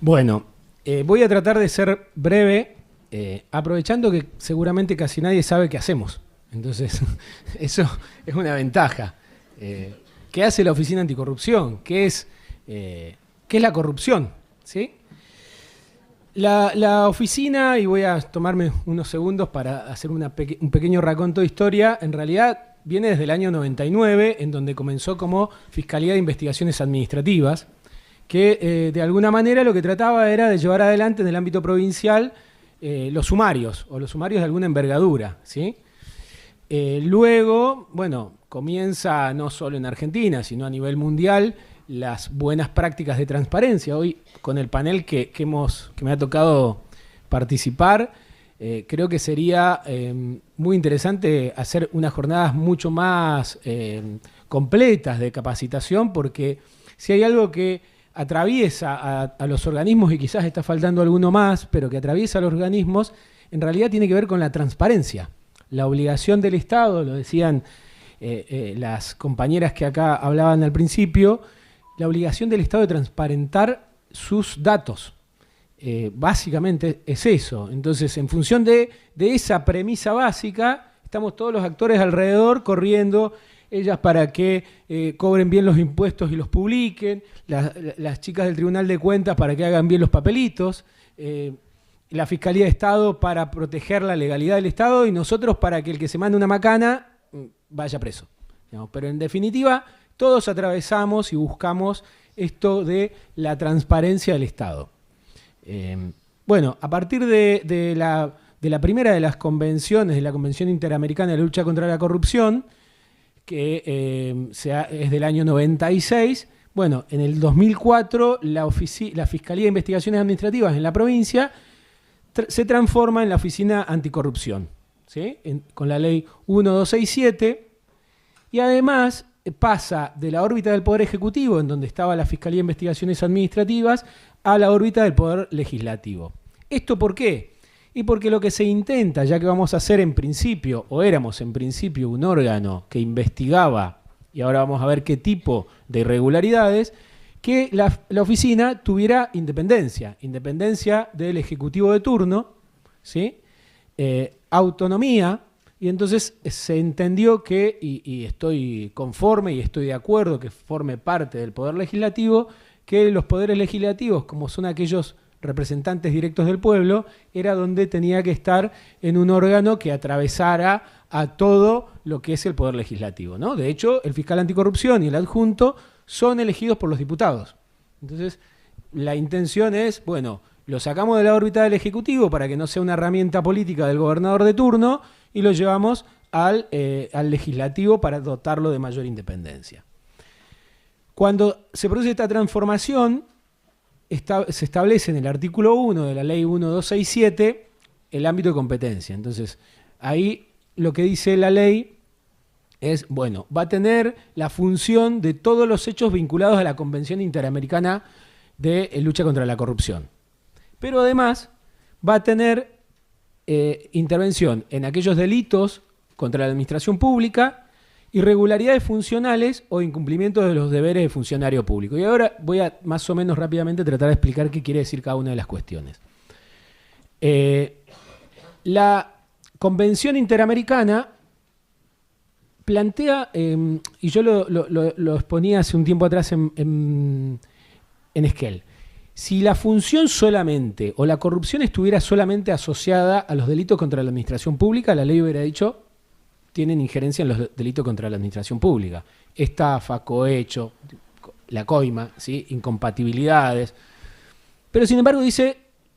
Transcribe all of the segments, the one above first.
Bueno, voy a tratar de ser breve, aprovechando que seguramente casi nadie sabe qué hacemos. Entonces, eso es una ventaja. ¿Qué hace la Oficina Anticorrupción? ¿Qué es la corrupción? ¿Sí? La oficina, y voy a tomarme unos segundos para hacer un pequeño raconto de historia, en realidad viene desde el año 99, en donde comenzó como Fiscalía de Investigaciones Administrativas, que de alguna manera lo que trataba era de llevar adelante en el ámbito provincial los sumarios, o los sumarios de alguna envergadura, ¿sí? Luego, bueno, comienza no solo en Argentina, sino a nivel mundial, las buenas prácticas de transparencia. Hoy, con el panel que me ha tocado participar, creo que sería muy interesante hacer unas jornadas mucho más completas de capacitación, porque si hay algo que atraviesa a los organismos, y quizás está faltando alguno más, pero que atraviesa a los organismos, en realidad tiene que ver con la transparencia. La obligación del Estado, lo decían las compañeras que acá hablaban al principio, la obligación del Estado de transparentar sus datos. Básicamente es eso. Entonces, en función de esa premisa básica, estamos todos los actores alrededor corriendo, ellas para que cobren bien los impuestos y los publiquen, las chicas del Tribunal de Cuentas para que hagan bien los papelitos, la Fiscalía de Estado para proteger la legalidad del Estado, y nosotros para que el que se mande una macana vaya preso. Pero en definitiva, todos atravesamos y buscamos esto de la transparencia del Estado. Bueno, a partir de la primera de las convenciones, de la Convención Interamericana de Lucha contra la Corrupción, que es del año 96, bueno, en el 2004 la Fiscalía de Investigaciones Administrativas en la provincia se transforma en la Oficina Anticorrupción, ¿sí? Con la ley 1267, y además pasa de la órbita del Poder Ejecutivo, en donde estaba la Fiscalía de Investigaciones Administrativas, a la órbita del Poder Legislativo. ¿Esto por qué? Y porque lo que se intenta, ya que vamos a ser en principio, o éramos en principio un órgano que investigaba, y ahora vamos a ver qué tipo de irregularidades, que la oficina tuviera independencia del Ejecutivo de turno, ¿sí? Autonomía. Y entonces se entendió que, y estoy conforme y estoy de acuerdo que forme parte del Poder Legislativo, que los poderes legislativos, como son aquellos representantes directos del pueblo, era donde tenía que estar en un órgano que atravesara a todo lo que es el Poder Legislativo, ¿no? De hecho, el fiscal anticorrupción y el adjunto son elegidos por los diputados. Entonces, la intención es, bueno, lo sacamos de la órbita del Ejecutivo para que no sea una herramienta política del gobernador de turno, y lo llevamos al legislativo para dotarlo de mayor independencia. Cuando se produce esta transformación, se establece en el artículo 1 de la ley 1267 el ámbito de competencia. Entonces, ahí lo que dice la ley es, bueno, va a tener la función de todos los hechos vinculados a la Convención Interamericana de Lucha contra la Corrupción. Pero además va a tener intervención en aquellos delitos contra la administración pública, irregularidades funcionales o incumplimiento de los deberes de funcionario público. Y ahora voy a más o menos rápidamente tratar de explicar qué quiere decir cada una de las cuestiones. La Convención Interamericana plantea, y yo lo exponía hace un tiempo atrás en Esquel, si la función solamente, o la corrupción estuviera solamente asociada a los delitos contra la administración pública, la ley hubiera dicho, tienen injerencia en los delitos contra la administración pública. Estafa, cohecho, la coima, ¿sí? Incompatibilidades. Pero sin embargo dice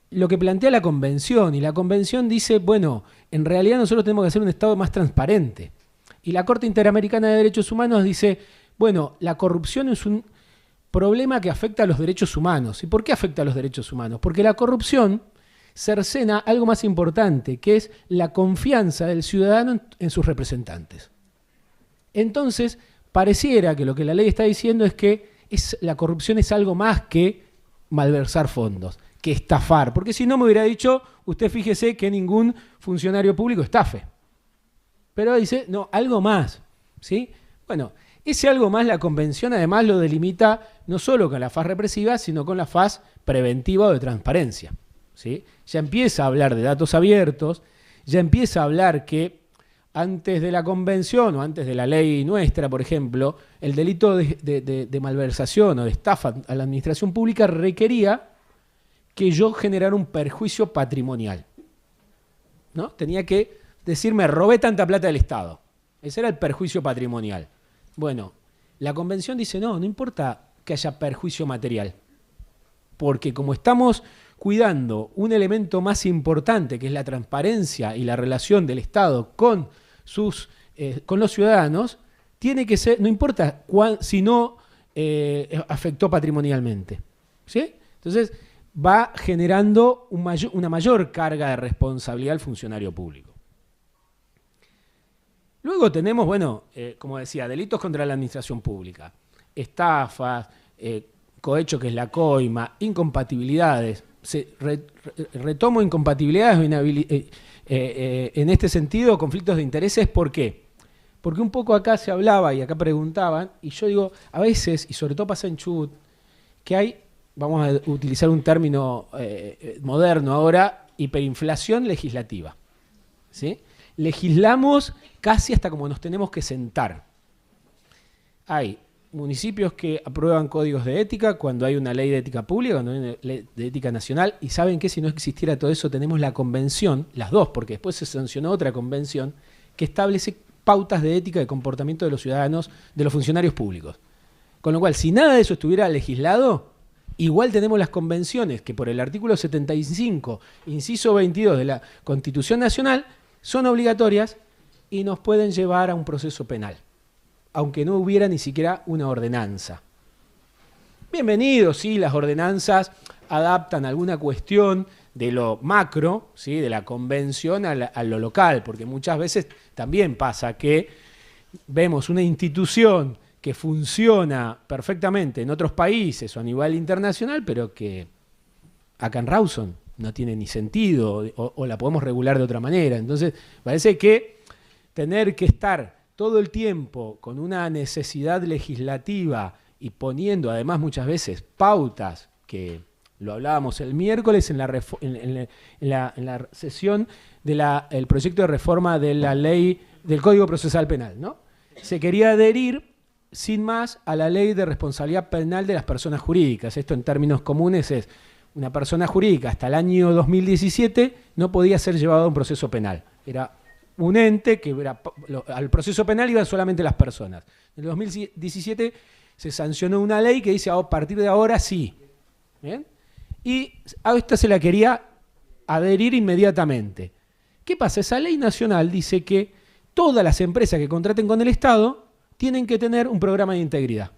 lo que plantea la Convención, y la Convención dice, bueno, en realidad nosotros tenemos que hacer un Estado más transparente. Y la Corte Interamericana de Derechos Humanos dice, bueno, la corrupción es un problema que afecta a los derechos humanos. ¿Y por qué afecta a los derechos humanos? Porque la corrupción cercena algo más importante, que es la confianza del ciudadano en sus representantes. Entonces, pareciera que lo que la ley está diciendo es que la corrupción es algo más que malversar fondos, que estafar. Porque si no me hubiera dicho, usted fíjese que ningún funcionario público estafe. Pero dice, no, algo más, ¿sí? Bueno, Ese algo más la Convención además lo delimita no solo con la faz represiva, sino con la faz preventiva o de transparencia, ¿sí? Ya empieza a hablar de datos abiertos, ya empieza a hablar que antes de la Convención o antes de la ley nuestra, por ejemplo, el delito de malversación o de estafa a la administración pública requería que yo generara un perjuicio patrimonial, ¿no? Tenía que decirme, robé tanta plata del Estado. Ese era el perjuicio patrimonial. Bueno, la Convención dice, no importa que haya perjuicio material, porque como estamos cuidando un elemento más importante, que es la transparencia y la relación del Estado con los ciudadanos, tiene que ser, no importa si no afectó patrimonialmente, ¿sí? Entonces va generando una mayor carga de responsabilidad al funcionario público. Luego tenemos, bueno, como decía, delitos contra la administración pública, estafas, cohecho, que es la coima, incompatibilidades. Retomo incompatibilidades en este sentido, conflictos de intereses. ¿Por qué? Porque un poco acá se hablaba y acá preguntaban, y yo digo, a veces, y sobre todo pasa en Chubut, que hay, vamos a utilizar un término moderno ahora, hiperinflación legislativa, ¿sí? Legislamos casi hasta como nos tenemos que sentar. Hay municipios que aprueban códigos de ética cuando hay una ley de ética pública, cuando hay una ley de ética nacional, y saben que si no existiera todo eso tenemos la convención, las dos, porque después se sancionó otra convención que establece pautas de ética de comportamiento de los ciudadanos, de los funcionarios públicos. Con lo cual, si nada de eso estuviera legislado, igual tenemos las convenciones que por el artículo 75, inciso 22 de la Constitución Nacional, son obligatorias y nos pueden llevar a un proceso penal, aunque no hubiera ni siquiera una ordenanza. Bienvenido, sí, las ordenanzas adaptan alguna cuestión de lo macro, ¿sí?, de la convención a lo local, porque muchas veces también pasa que vemos una institución que funciona perfectamente en otros países o a nivel internacional, pero que acá en Rawson no tiene ni sentido o la podemos regular de otra manera. Entonces, parece que tener que estar todo el tiempo con una necesidad legislativa y poniendo además muchas veces pautas, que lo hablábamos el miércoles en la sesión del proyecto de reforma de la ley del Código Procesal Penal, ¿no? Se quería adherir sin más a la ley de responsabilidad penal de las personas jurídicas. Esto en términos comunes es: una persona jurídica hasta el año 2017 no podía ser llevado a un proceso penal. Era un ente que al proceso penal iban solamente las personas. En el 2017 se sancionó una ley que dice a partir de ahora sí. ¿Bien? Y a esta se la quería adherir inmediatamente. ¿Qué pasa? Esa ley nacional dice que todas las empresas que contraten con el Estado tienen que tener un programa de integridad.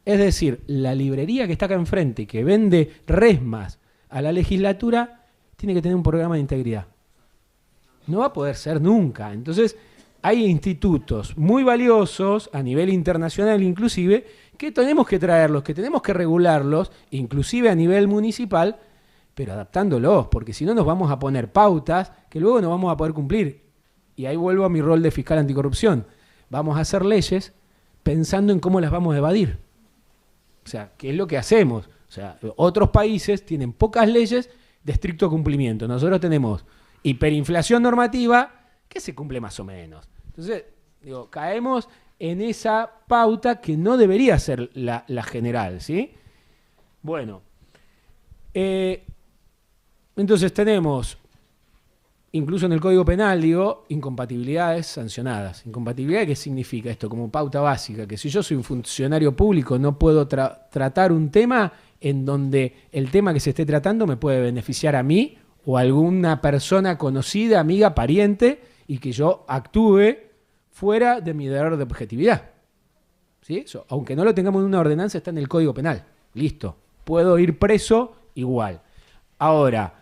Es decir, la librería que está acá enfrente, que vende resmas a la legislatura, tiene que tener un programa de integridad. No va a poder ser nunca. Entonces, hay institutos muy valiosos a nivel internacional inclusive, que tenemos que traerlos, que tenemos que regularlos, inclusive a nivel municipal, pero adaptándolos, porque si no nos vamos a poner pautas que luego no vamos a poder cumplir. Y ahí vuelvo a mi rol de fiscal anticorrupción. Vamos a hacer leyes pensando en cómo las vamos a evadir. O sea, ¿qué es lo que hacemos? O sea, otros países tienen pocas leyes de estricto cumplimiento. Nosotros tenemos hiperinflación normativa que se cumple más o menos. Entonces, digo, caemos en esa pauta que no debería ser la general, ¿sí? Bueno, entonces tenemos, incluso en el Código Penal, digo, incompatibilidades sancionadas. ¿Incompatibilidad qué significa esto? Como pauta básica, que si yo soy un funcionario público no puedo tratar un tema en donde el tema que se esté tratando me puede beneficiar a mí o a alguna persona conocida, amiga, pariente, y que yo actúe fuera de mi deber de objetividad. ¿Sí? Eso, aunque no lo tengamos en una ordenanza, está en el Código Penal. Listo. Puedo ir preso igual. Ahora,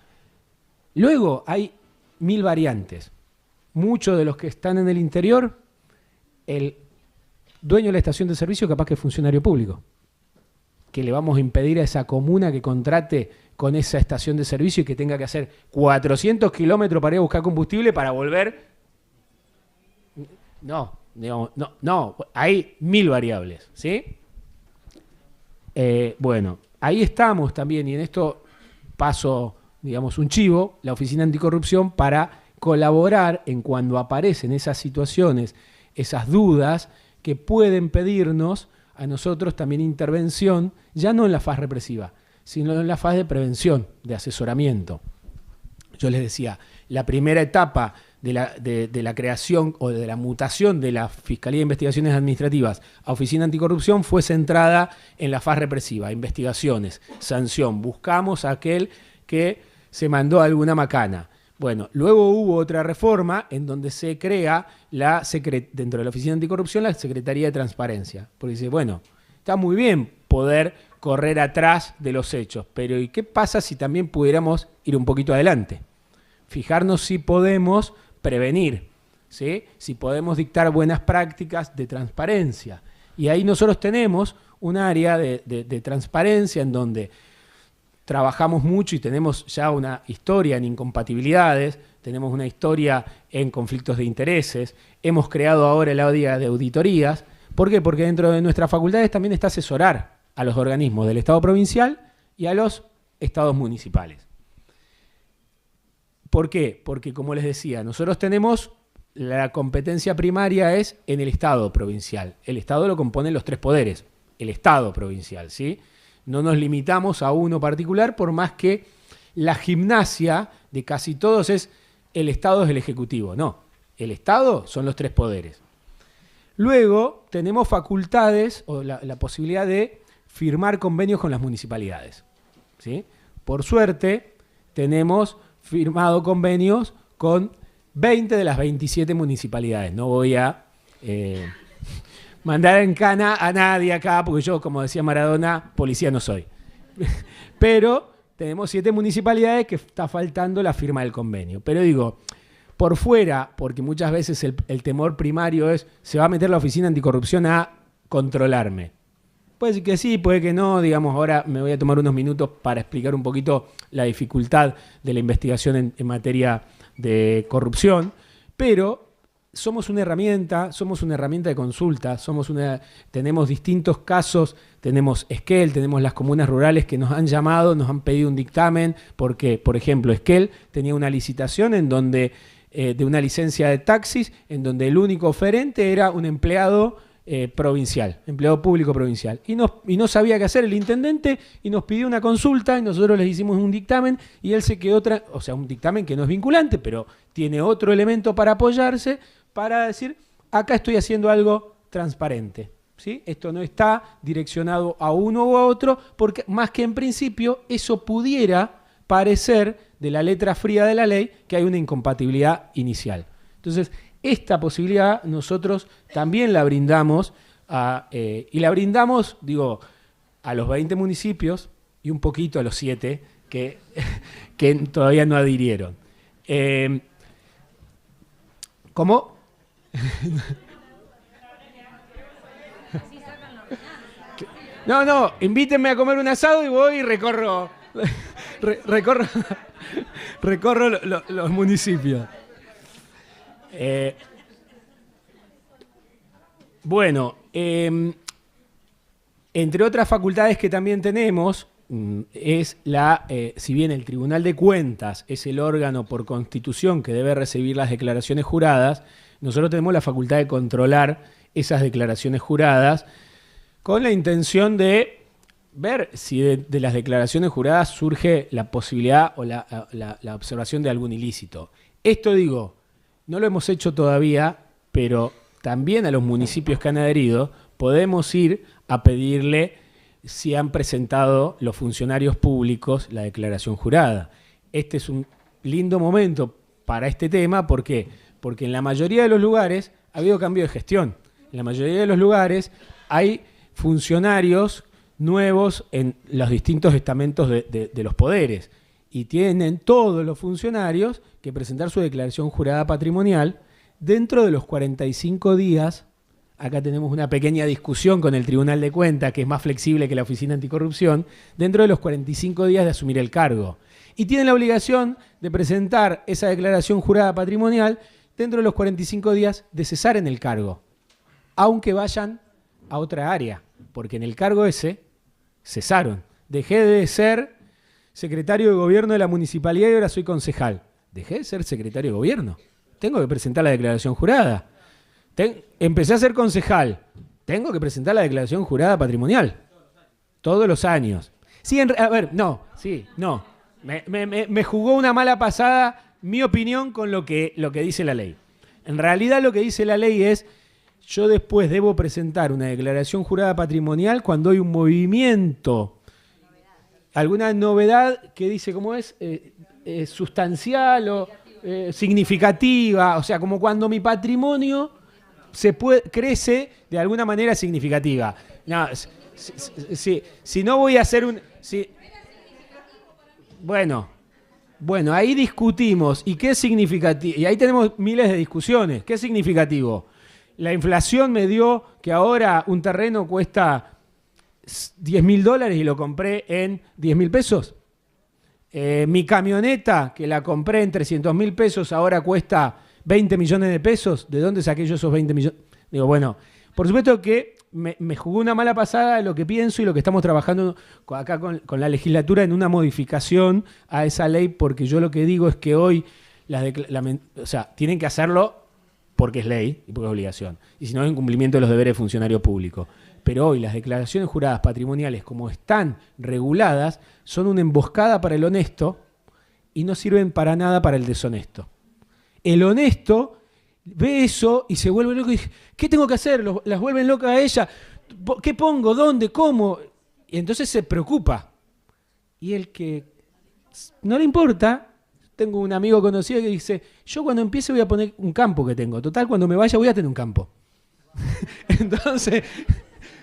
luego hay 1000 variantes. Muchos de los que están en el interior, el dueño de la estación de servicio capaz que es funcionario público. Que le vamos a impedir a esa comuna que contrate con esa estación de servicio y que tenga que hacer 400 kilómetros para ir a buscar combustible para volver. No, Digamos, no, hay 1000 variables, ¿sí? Bueno, ahí estamos también, y en esto paso, digamos, un chivo, la Oficina Anticorrupción, para colaborar en cuando aparecen esas situaciones, esas dudas, que pueden pedirnos a nosotros también intervención, ya no en la fase represiva, sino en la fase de prevención, de asesoramiento. Yo les decía, la primera etapa de la creación o de la mutación de la Fiscalía de Investigaciones Administrativas a Oficina Anticorrupción fue centrada en la fase represiva, investigaciones, sanción. Buscamos a aquel que se mandó alguna macana. Bueno, luego hubo otra reforma en donde se crea dentro de la Oficina Anticorrupción la Secretaría de Transparencia. Porque dice, bueno, está muy bien poder correr atrás de los hechos, pero ¿y qué pasa si también pudiéramos ir un poquito adelante? Fijarnos si podemos prevenir, ¿sí? Si podemos dictar buenas prácticas de transparencia. Y ahí nosotros tenemos un área de transparencia en donde trabajamos mucho y tenemos ya una historia en incompatibilidades, tenemos una historia en conflictos de intereses, hemos creado ahora el área de auditorías. ¿Por qué? Porque dentro de nuestras facultades también está asesorar a los organismos del Estado provincial y a los estados municipales. ¿Por qué? Porque, como les decía, nosotros tenemos la competencia primaria es en el Estado provincial. El Estado lo componen los 3 poderes, el Estado provincial, ¿sí? No nos limitamos a uno particular, por más que la gimnasia de casi todos es el Estado es el Ejecutivo. No, el Estado son los 3 poderes. Luego tenemos facultades o la posibilidad de firmar convenios con las municipalidades, ¿sí? Por suerte, tenemos firmado convenios con 20 de las 27 municipalidades. No voy a mandar en cana a nadie acá, porque yo, como decía Maradona, policía no soy. Pero tenemos 7 municipalidades que está faltando la firma del convenio. Pero digo, por fuera, porque muchas veces el temor primario es, se va a meter la Oficina Anticorrupción a controlarme. Puede ser que sí, puede que no. Digamos, ahora me voy a tomar unos minutos para explicar un poquito la dificultad de la investigación en materia de corrupción, pero somos una herramienta de consulta, tenemos distintos casos, tenemos Esquel, tenemos las comunas rurales que nos han llamado, nos han pedido un dictamen, porque, por ejemplo, Esquel tenía una licitación en donde, de una licencia de taxis, en donde el único oferente era un empleado provincial, empleado público provincial. Y no sabía qué hacer el intendente y nos pidió una consulta y nosotros les hicimos un dictamen y él se quedó, un dictamen que no es vinculante, pero tiene otro elemento para apoyarse, para decir, acá estoy haciendo algo transparente, ¿sí? Esto no está direccionado a uno u a otro, porque más que en principio eso pudiera parecer de la letra fría de la ley que hay una incompatibilidad inicial. Entonces, esta posibilidad nosotros también la brindamos, y la brindamos, digo, a los 20 municipios y un poquito a los 7 que todavía no adhirieron. ¿Cómo? No, invítenme a comer un asado y voy y recorro los municipios. Bueno, entre otras facultades que también tenemos, es si bien el Tribunal de Cuentas es el órgano por constitución que debe recibir las declaraciones juradas, nosotros tenemos la facultad de controlar esas declaraciones juradas con la intención de ver si de las declaraciones juradas surge la posibilidad o la observación de algún ilícito. Esto digo, no lo hemos hecho todavía, pero también a los municipios que han adherido podemos ir a pedirle si han presentado los funcionarios públicos la declaración jurada. Este es un lindo momento para este tema. ¿Por qué? Porque en la mayoría de los lugares ha habido cambio de gestión. En la mayoría de los lugares hay funcionarios nuevos en los distintos estamentos de los poderes. Y tienen todos los funcionarios que presentar su declaración jurada patrimonial dentro de los 45 días. Acá tenemos una pequeña discusión con el Tribunal de Cuentas, que es más flexible que la Oficina Anticorrupción, dentro de los 45 días de asumir el cargo. Y tienen la obligación de presentar esa declaración jurada patrimonial dentro de los 45 días de cesar en el cargo. aunque vayan a otra área, porque en el cargo ese cesaron. Dejé de ser secretario de gobierno de la municipalidad y ahora soy concejal. Dejé de ser secretario de gobierno. Tengo que presentar la declaración jurada. Empecé a ser concejal. Tengo que presentar la declaración jurada patrimonial. Todos los años. Sí, a ver, no. Me jugó una mala pasada mi opinión con lo que dice la ley. En realidad lo que dice la ley es, yo después debo presentar una declaración jurada patrimonial cuando hay un movimiento, alguna novedad que dice cómo es, sustancial o significativa, o sea, como cuando mi patrimonio crece de alguna manera significativa. No, si no voy a hacer un... Bueno, ahí discutimos. ¿Y qué es significativo? Y ahí tenemos miles de discusiones. ¿Qué es significativo? La inflación me dio que ahora un terreno cuesta $10.000 y lo compré en $10.000. Mi camioneta, que la compré en $300.000, ahora cuesta $20 millones. ¿De dónde saqué yo esos 20 millones? Digo, bueno, por supuesto que me jugó una mala pasada lo que pienso y lo que estamos trabajando acá con la legislatura en una modificación a esa ley, porque yo lo que digo es que hoy tienen que hacerlo porque es ley y porque es obligación. Y si no, es incumplimiento de los deberes de funcionario público. Pero hoy las declaraciones juradas patrimoniales, como están reguladas, son una emboscada para el honesto y no sirven para nada para el deshonesto. El honesto ve eso y se vuelve loco y dice, ¿qué tengo que hacer? Las vuelven locas a ella. ¿Qué pongo? ¿Dónde? ¿Cómo? Y entonces se preocupa. Y el que no le importa, tengo un amigo conocido que dice, yo cuando empiece voy a poner un campo que tengo. Total, cuando me vaya voy a tener un campo. Entonces,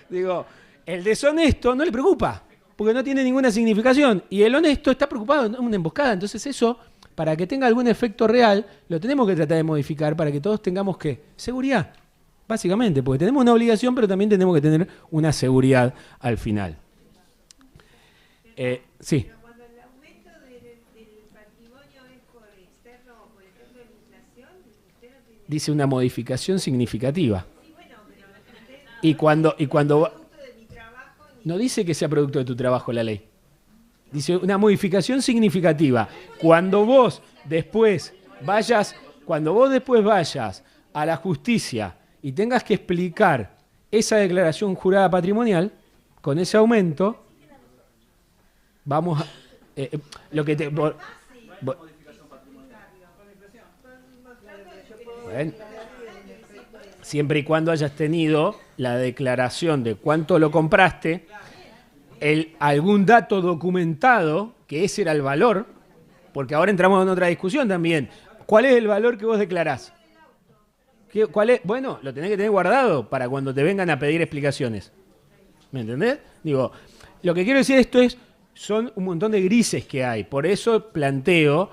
digo, el deshonesto no le preocupa, porque no tiene ninguna significación. Y el honesto está preocupado en una emboscada. Entonces eso, para que tenga algún efecto real, lo tenemos que tratar de modificar para que todos tengamos, ¿qué? Seguridad, básicamente, porque tenemos una obligación, pero también tenemos que tener una seguridad al final. Sí. Pero cuando el aumento del patrimonio es por externo, por ejemplo, la inflación, usted no tiene... Dice una modificación significativa. Sí, bueno, pero usted... Y cuando producto de mi trabajo... no dice que sea producto de tu trabajo la ley. Dice una modificación significativa. Cuando vos después vayas a la justicia y tengas que explicar esa declaración jurada patrimonial, con ese aumento, vamos a... lo que te... Bueno, siempre y cuando hayas tenido la declaración de cuánto lo compraste, algún dato documentado, que ese era el valor, porque ahora entramos en otra discusión también. ¿Cuál es el valor que vos declarás? ¿Cuál es? Bueno, lo tenés que tener guardado para cuando te vengan a pedir explicaciones. ¿Me entendés? Digo, lo que quiero decir son un montón de grises que hay. Por eso planteo,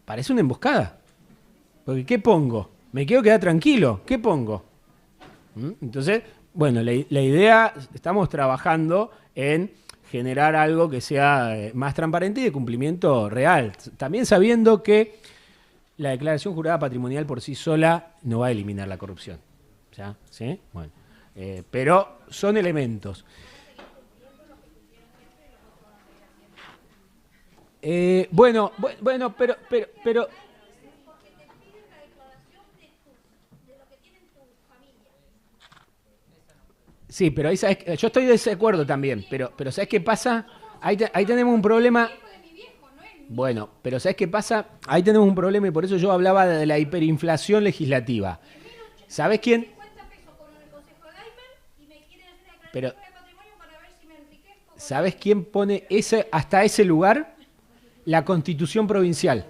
parece una emboscada. Porque ¿qué pongo? Me quiero quedar tranquilo. ¿Qué pongo? Entonces, bueno, la idea, estamos trabajando en generar algo que sea más transparente y de cumplimiento real. También sabiendo que la declaración jurada patrimonial por sí sola no va a eliminar la corrupción. ¿Ya? ¿Sí? Bueno, pero son elementos. Bueno, pero sí, pero ahí sabes, yo estoy de desacuerdo también, pero ¿sabes qué pasa? Ahí tenemos un problema. Bueno, pero ¿sabes qué pasa? Ahí tenemos un problema y por eso yo hablaba de la hiperinflación legislativa. ¿Sabes quién? Pero ¿sabes quién pone hasta ese lugar? La Constitución Provincial.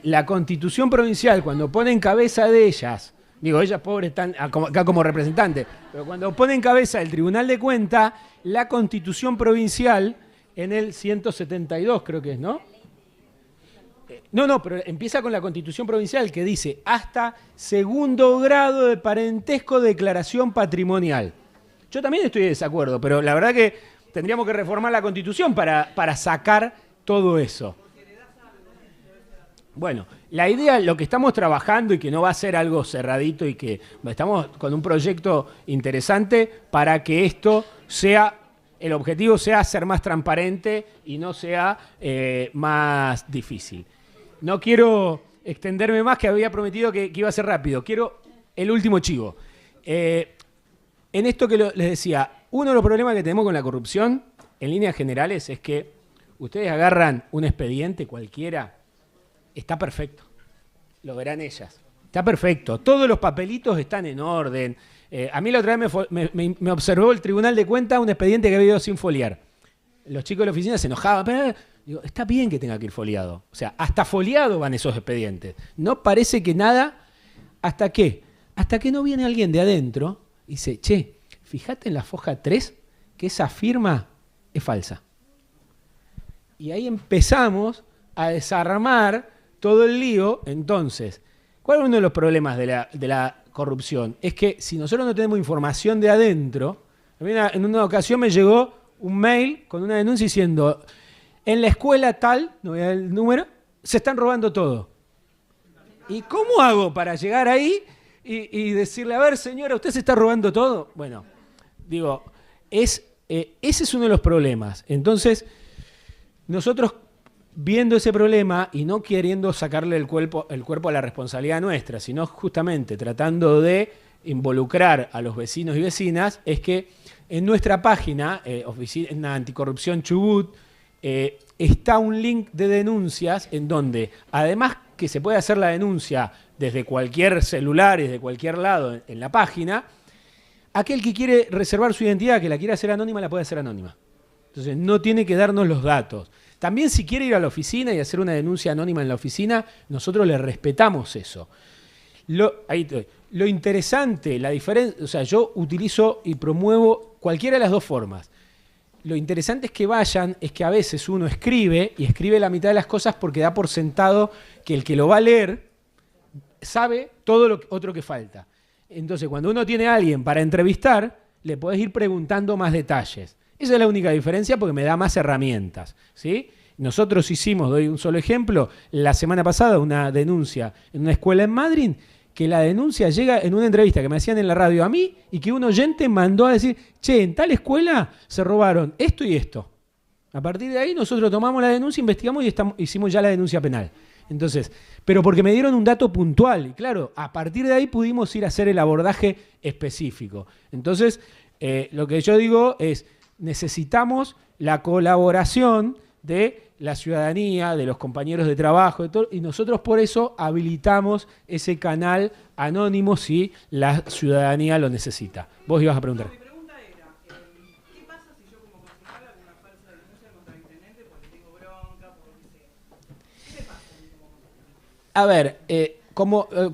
La Constitución Provincial, cuando pone en cabeza de ellas, digo, ellas pobres están acá como representantes, pero cuando pone en cabeza el Tribunal de Cuentas, la Constitución Provincial, en el 172 creo que es, ¿no? No, pero empieza con la Constitución Provincial que dice hasta segundo grado de parentesco declaración patrimonial. Yo también estoy de desacuerdo, pero la verdad que tendríamos que reformar la Constitución para sacar todo eso. Bueno, la idea, lo que estamos trabajando y que no va a ser algo cerradito y que estamos con un proyecto interesante para que esto sea, el objetivo sea ser más transparente y no sea más difícil. No quiero extenderme más, que había prometido que iba a ser rápido. Quiero el último chivo. En esto que les decía, uno de los problemas que tenemos con la corrupción, en líneas generales, es que ustedes agarran un expediente cualquiera. Está perfecto. Lo verán ellas. Está perfecto. Todos los papelitos están en orden. A mí la otra vez me observó el Tribunal de Cuentas un expediente que había ido sin foliar. Los chicos de la oficina se enojaban. Pero, digo, está bien que tenga que ir foliado. O sea, hasta foliado van esos expedientes. No parece que nada. ¿Hasta qué? Hasta que no viene alguien de adentro y dice, che, fíjate en la foja 3 que esa firma es falsa. Y ahí empezamos a desarmar todo el lío. Entonces, ¿cuál es uno de los problemas de la corrupción? Es que si nosotros no tenemos información de adentro, a mí en una ocasión me llegó un mail con una denuncia diciendo, en la escuela tal, no voy a dar el número, se están robando todo. ¿Y cómo hago para llegar ahí y decirle, a ver, señora, ¿usted se está robando todo? Bueno, digo, ese es uno de los problemas. Entonces, nosotros, viendo ese problema y no queriendo sacarle el cuerpo a la responsabilidad nuestra, sino justamente tratando de involucrar a los vecinos y vecinas, es que en nuestra página, Oficina Anticorrupción Chubut, está un link de denuncias en donde, además que se puede hacer la denuncia desde cualquier celular y desde cualquier lado en la página, aquel que quiere reservar su identidad, que la quiere hacer anónima, la puede hacer anónima. Entonces no tiene que darnos los datos. También si quiere ir a la oficina y hacer una denuncia anónima en la oficina, nosotros le respetamos eso. Lo interesante, la diferencia, o sea, yo utilizo y promuevo cualquiera de las dos formas. Lo interesante es que vayan, es que a veces uno escribe y escribe la mitad de las cosas porque da por sentado que el que lo va a leer sabe todo lo otro que falta. Entonces, cuando uno tiene a alguien para entrevistar, le podés ir preguntando más detalles. Esa es la única diferencia porque me da más herramientas, ¿sí? Nosotros hicimos, doy un solo ejemplo, la semana pasada una denuncia en una escuela en Madrid, que la denuncia llega en una entrevista que me hacían en la radio a mí y que un oyente mandó a decir, che, en tal escuela se robaron esto y esto. A partir de ahí nosotros tomamos la denuncia, investigamos y hicimos ya la denuncia penal. Entonces, pero porque me dieron un dato puntual y claro, a partir de ahí pudimos ir a hacer el abordaje específico. Entonces, lo que yo digo es, necesitamos la colaboración de la ciudadanía, de los compañeros de trabajo, de todo, y nosotros por eso habilitamos ese canal anónimo si la ciudadanía lo necesita. Vos ibas a preguntar. No, mi pregunta era, ¿qué pasa si yo como concejal hago una falsa denuncia contra el intendente porque tengo bronca, por lo que sea? ¿Qué me pasa a mí como concejal? A ver,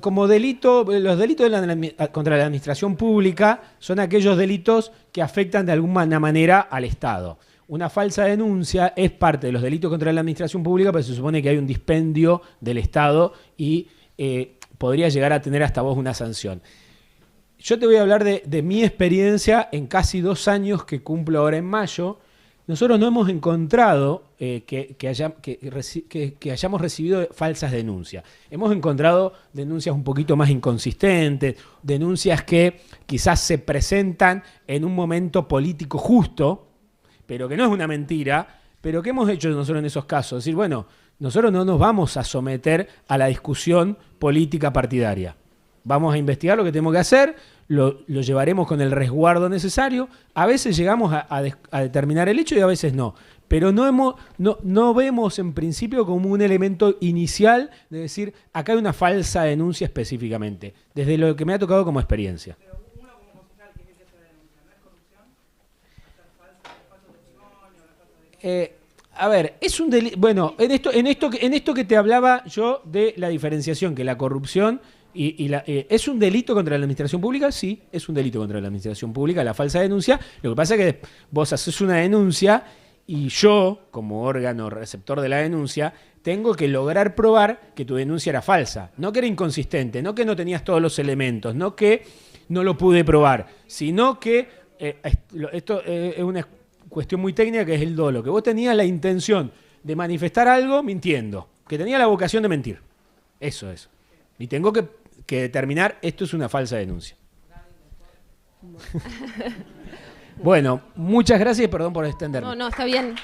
como delito, los delitos contra la administración pública son aquellos delitos que afectan de alguna manera al Estado. Una falsa denuncia es parte de los delitos contra la administración pública, pero se supone que hay un dispendio del Estado y podría llegar a tener hasta vos una sanción. Yo te voy a hablar de mi experiencia en casi 2 años que cumplo ahora en mayo. Nosotros no hemos encontrado que hayamos recibido falsas denuncias. Hemos encontrado denuncias un poquito más inconsistentes, denuncias que quizás se presentan en un momento político justo, pero que no es una mentira, pero ¿qué hemos hecho nosotros en esos casos? Es decir, bueno, nosotros no nos vamos a someter a la discusión política partidaria. Vamos a investigar lo que tenemos que hacer, lo llevaremos con el resguardo necesario. A veces llegamos a determinar el hecho y a veces no. Pero no vemos en principio como un elemento inicial de decir, acá hay una falsa denuncia específicamente, desde lo que me ha tocado como experiencia. Pero uno como concejal que tiene que hacer la denuncia, ¿no es corrupción? ¿Hacer falso testimonio, la falsa denuncia? A ver, es un delito. Bueno, en esto que te hablaba yo de la diferenciación, que la corrupción ¿es un delito contra la administración pública? Sí, es un delito contra la administración pública, la falsa denuncia. Lo que pasa es que vos haces una denuncia y yo, como órgano receptor de la denuncia, tengo que lograr probar que tu denuncia era falsa. No que era inconsistente, no que no tenías todos los elementos, no que no lo pude probar, sino que esto es una cuestión muy técnica que es el dolo, que vos tenías la intención de manifestar algo mintiendo, que tenía la vocación de mentir. Eso es. Y tengo que determinar, esto es una falsa denuncia. Bueno, muchas gracias y perdón por extenderme. No, está bien.